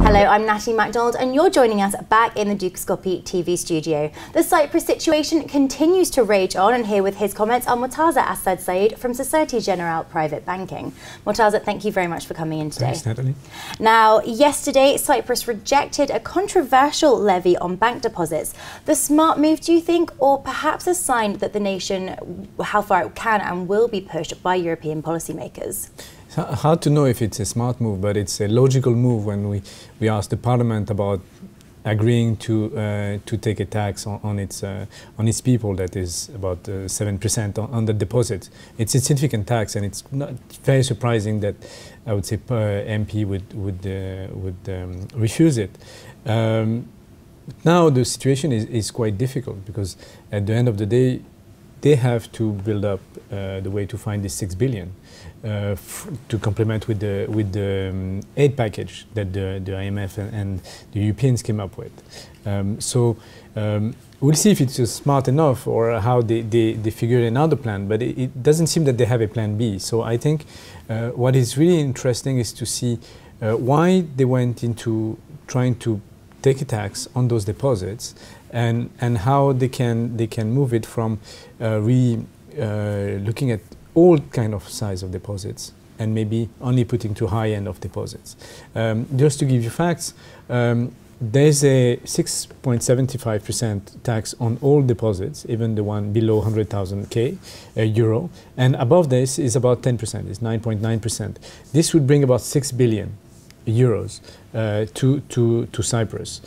Hello, I'm Natalie MacDonald and you're joining us back in the Dukascopy TV studio. The Cyprus situation continues to rage on, and here with his comments are Mourtaza Asad-Sayed from Societe Generale Private Banking. Mourtaza, thank you very much for coming in today. Thanks, Natalie. Now, yesterday Cyprus rejected a controversial levy on bank deposits. The smart move, do you think, or perhaps a sign that the nation, how far it can and will be pushed by European policymakers? It's hard to know if it's a smart move, but it's a logical move when we asked the Parliament about agreeing to take a tax on its people that is about 7% on the deposits. It's a significant tax, and it's not very surprising that I would say MP would refuse it. Now the situation is quite difficult, because at the end of the day they have to build up the way to find this 6 billion. To complement with the aid package that the IMF and the Europeans came up with. We'll see if it's smart enough or how they figure another plan, but it doesn't seem that they have a plan B. So I think what is really interesting is to see why they went into trying to take a tax on those deposits, and how they can move it from looking at all kind of size of deposits and maybe only putting to high end of deposits. Just to give you facts, there's a 6.75% tax on all deposits, even the one below 100,000 euro, and above this is about 10%, it's 9.9%. This would bring about 6 billion euros to Cyprus.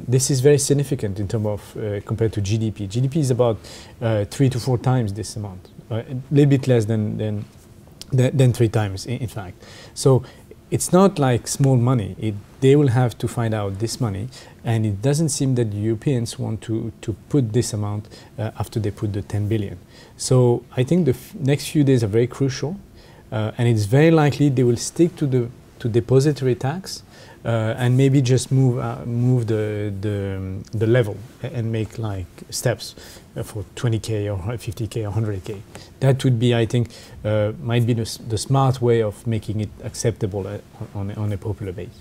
This is very significant in terms of compared to GDP. GDP is about 3 to 4 times this amount. A little bit less than 3 times, in fact. So it's not like small money. They will have to find out this money, and it doesn't seem that the Europeans want to put this amount after they put the 10 billion. So I think the next few days are very crucial, and it's very likely they will stick to depository tax, and maybe just move the level and make like steps for 20k or 50k or 100k. That would be, I think, might be the smart way of making it acceptable on a popular base.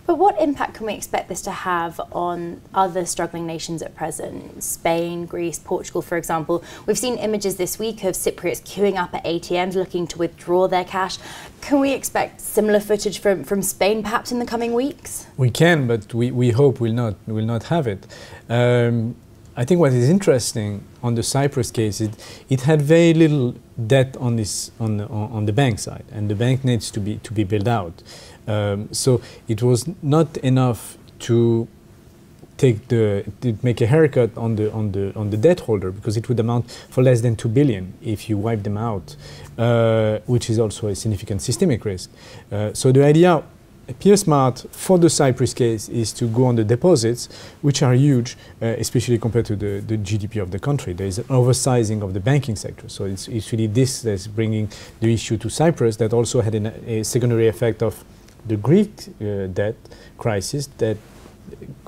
But what impact can we expect this to have on other struggling nations at present? Spain, Greece, Portugal, for example. We've seen images this week of Cypriots queuing up at ATMs looking to withdraw their cash. Can we expect similar footage from Spain perhaps in the coming weeks? We can, but we hope we'll not have it. I think what is interesting on the Cyprus case is it had very little debt on the bank side, and the bank needs to be built out. So it was not enough to make a haircut on the debt holder, because it would amount for less than 2 billion if you wipe them out, which is also a significant systemic risk. So the idea appears smart for the Cyprus case is to go on the deposits, which are huge, especially compared to the GDP of the country. There is an oversizing of the banking sector. So it's really this that's bringing the issue to Cyprus, that also had a secondary effect of the Greek debt crisis that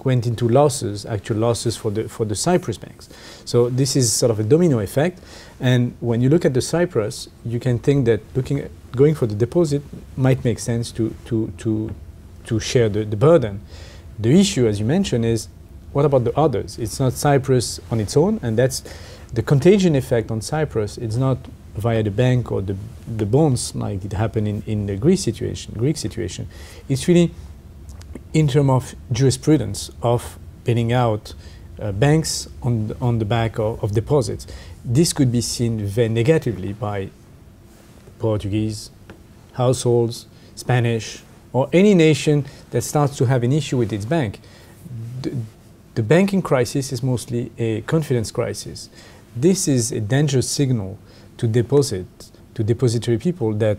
went into losses, actual losses for the Cyprus banks. So this is sort of a domino effect. And when you look at the Cyprus, you can think that going for the deposit might make sense to share the burden. The issue, as you mentioned, is what about the others? It's not Cyprus on its own, and that's the contagion effect on Cyprus. It's not via the bank or the bonds like it happened in the Greek situation. It's really in terms of jurisprudence of bailing out banks on the back of deposits. This could be seen very negatively by Portuguese households, Spanish, or any nation that starts to have an issue with its bank. The banking crisis is mostly a confidence crisis. This is a dangerous signal to depository people, that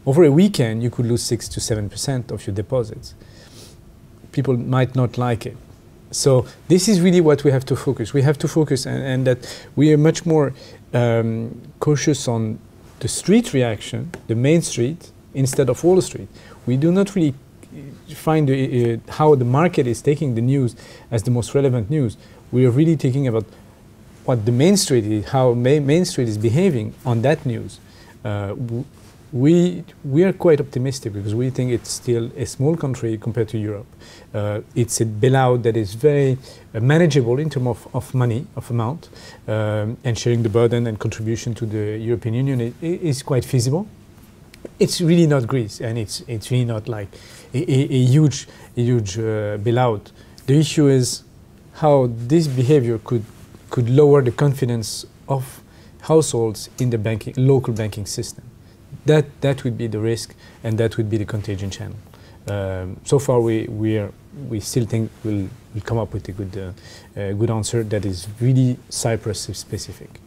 over a weekend you could lose 6 to 7% of your deposits. People might not like it. So this is really what we have to focus. We have to focus, and that we are much more cautious on the street reaction, the main street, instead of Wall Street. We do not really find how the market is taking the news as the most relevant news. We are really thinking about what the main street is, how Main Street is behaving on that news. we are quite optimistic because we think it's still a small country compared to Europe. It's a bailout that is very manageable in terms of money, of amount, and sharing the burden and contribution to the European Union is quite feasible. It's really not Greece, and it's really not like a huge bailout. The issue is how this behavior could lower the confidence of households in the local banking system. That would be the risk, and that would be the contagion channel. So far, we still think we'll come up with a good answer that is really Cyprus specific.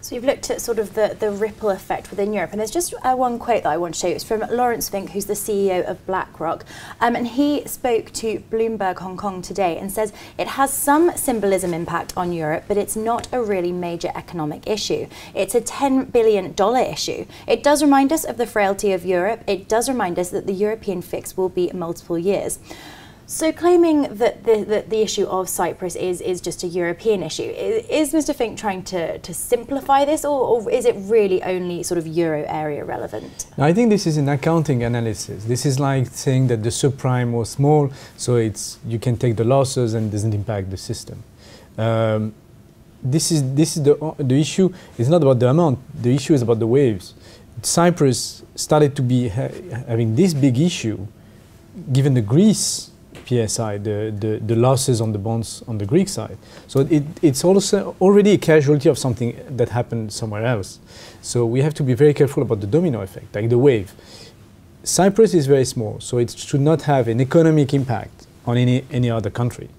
So you've looked at sort of the ripple effect within Europe, and there's just one quote that I want to show you. It's from Lawrence Fink, who's the CEO of BlackRock, and he spoke to Bloomberg Hong Kong today and says it has some symbolism impact on Europe, but it's not a really major economic issue. It's a $10 billion issue. It does remind us of the frailty of Europe. It does remind us that the European fix will be multiple years. So claiming that the issue of Cyprus is just a European issue, is Mr. Fink trying to simplify this, or is it really only sort of Euro area relevant? I think this is an accounting analysis. This is like saying that the subprime was small, so you can take the losses and it doesn't impact the system. This is the issue is not about the amount. The issue is about the waves. Cyprus started to be having this big issue, given the Greece PSI, the losses on the bonds on the Greek side. So it's also already a casualty of something that happened somewhere else. So we have to be very careful about the domino effect, like the wave. Cyprus is very small, so it should not have an economic impact on any other country.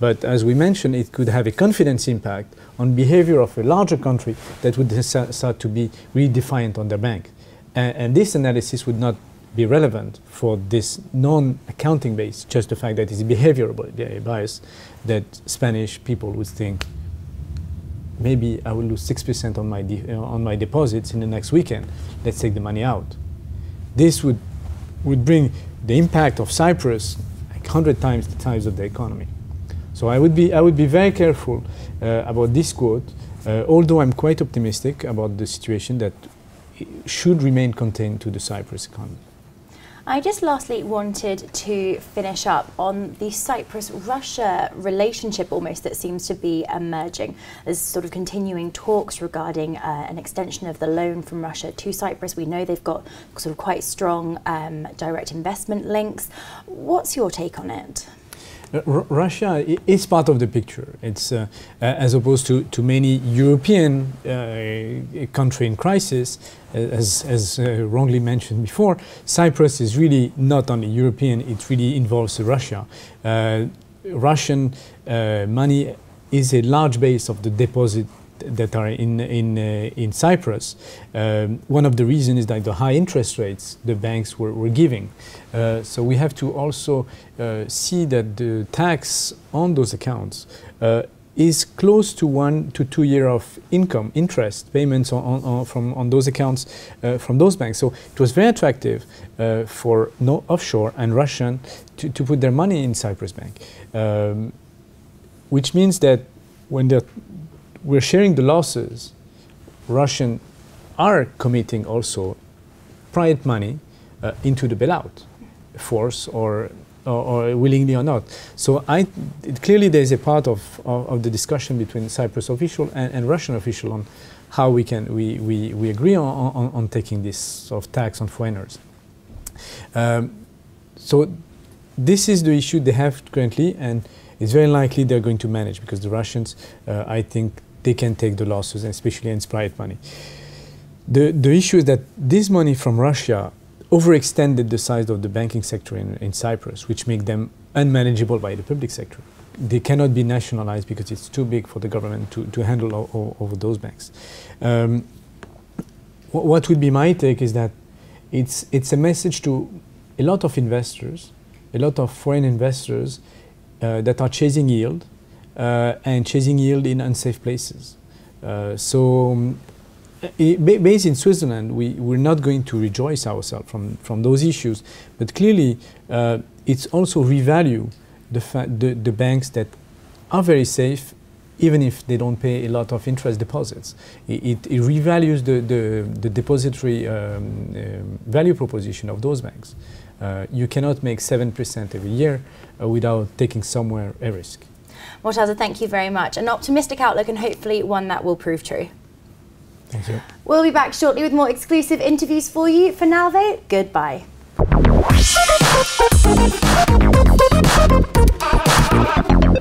But as we mentioned, it could have a confidence impact on behavior of a larger country that would start to be really defiant on their bank. And this analysis would not be relevant for this non-accounting base, just the fact that it's a behavioral bias that Spanish people would think, maybe I will lose 6% on my deposits in the next weekend. Let's take the money out. This would bring the impact of Cyprus like 100 times the size of the economy. So I would be very careful about this quote, although I'm quite optimistic about the situation that should remain contained to the Cyprus economy. I just lastly wanted to finish up on the Cyprus-Russia relationship almost that seems to be emerging. There's sort of continuing talks regarding an extension of the loan from Russia to Cyprus. We know they've got sort of quite strong direct investment links. What's your take on it? Russia is part of the picture. It's as opposed to many European country in crisis, as wrongly mentioned before. Cyprus is really not only European; it really involves Russia. Russian money is a large base of the deposit that are in Cyprus. One of the reasons is that the high interest rates the banks were giving. So we have to also see that the tax on those accounts is close to 1 to 2 years of interest payments on those accounts from those banks. So it was very attractive for offshore and Russian to put their money in Cyprus Bank, which means that when we're sharing the losses, Russians are committing also private money into the bailout, force or willingly or not. So clearly there's a part of the discussion between Cyprus official and Russian official on how we agree on taking this sort of tax on foreigners. So this is the issue they have currently, and it's very likely they're going to manage, because the Russians, I think, they can take the losses, especially in private money. The issue is that this money from Russia overextended the size of the banking sector in Cyprus, which make them unmanageable by the public sector. They cannot be nationalized because it's too big for the government to handle over those banks. What would be my take is that it's a message to a lot of investors, a lot of foreign investors that are chasing yield, and chasing yield in unsafe places. Based in Switzerland, we're not going to rejoice ourselves from those issues, but clearly it's also revalue the banks that are very safe even if they don't pay a lot of interest deposits. It revalues the depository value proposition of those banks. You cannot make 7% every year without taking somewhere a risk. Mourtaza, thank you very much. An optimistic outlook and hopefully one that will prove true. Thank you. We'll be back shortly with more exclusive interviews for you. For now though, goodbye.